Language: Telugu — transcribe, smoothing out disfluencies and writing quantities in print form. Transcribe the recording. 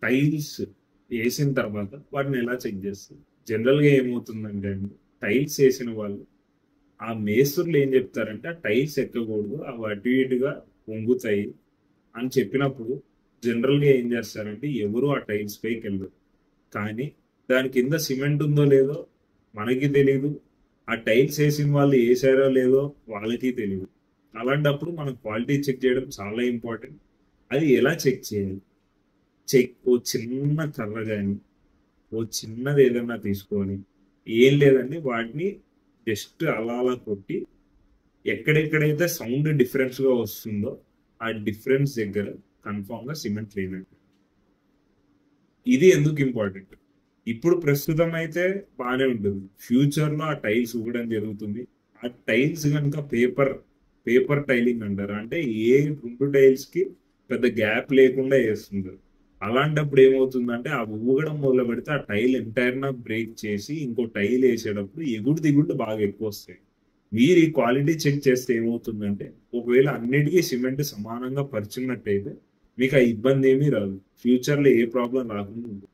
టైల్స్ వేసిన తర్వాత వాటిని ఎలా చెక్ చేస్తారు? జనరల్‌గా ఏమవుతుందంటే అండి, టైల్స్ వేసిన వాళ్ళు ఆ మేస్త్రులు ఏం చెప్తారంటే, ఆ టైల్స్ ఎక్కకూడదు. అవి అటు ఇటుగా వంగుతాయి అని చెప్పినప్పుడు జనరల్‌గా ఏం చేస్తారంటే ఎవరు ఆ టైల్స్ పైకెళ్ళరు. కానీ దాని కింద సిమెంట్ ఉందో లేదో మనకి తెలీదు. ఆ టైల్స్ ఏసిన వాళ్ళు ఏసారో లేదో వాళ్ళకి తెలీదు. అలాంటప్పుడు మనం క్వాలిటీ చెక్ చేయడం చాలా ఇంపార్టెంట్. అది ఎలా చెక్ చేయాలి? ఓ చిన్న కర్ర గాని, ఓ చిన్నది ఏదన్నా తీసుకొని, ఏం లేదండి వాటిని జస్ట్ అలా అలా కొట్టి ఎక్కడెక్కడైతే సౌండ్ డిఫరెన్స్‌గా వస్తుందో, ఆ డిఫరెన్స్ దగ్గర కన్ఫర్మ్‌గా సిమెంట్ లేనట్టు. ఇది ఎందుకు ఇంపార్టెంట్? ఇప్పుడు ప్రస్తుతం అయితే బానే ఉంటుంది. ఫ్యూచర్‌లో ఆ టైల్స్ ఊగడం జరుగుతుంది. ఆ టైల్స్ గనుక పేపర్ టైలింగ్ అంటారు. అంటే ఏ 2 టైల్స్‌కి పెద్ద గ్యాప్ లేకుండా ఏస్తుంటారు. అలాంటప్పుడు ఏమవుతుందంటే, ఆ ఊగడం మొదలుపెడితే ఆ టైల్ ఎంటైర్‌గా బ్రేక్ చేసి ఇంకో టైల్ ఏసేటప్పుడు ఎగుడు దిగుళ్ళు బాగా ఎక్కువొస్తాయి. మీరు ఈ క్వాలిటీ చెక్ చేస్తే ఏమవుతుందంటే, ఒకవేళ అన్నిటికి సిమెంట్ సమానంగా పరిచున్నట్టయితే మీకు ఆ ఇబ్బందేమీ రాదు. ఫ్యూచర్‌లో ఏ ప్రాబ్లమ్ రాకుండా ఉంటుంది.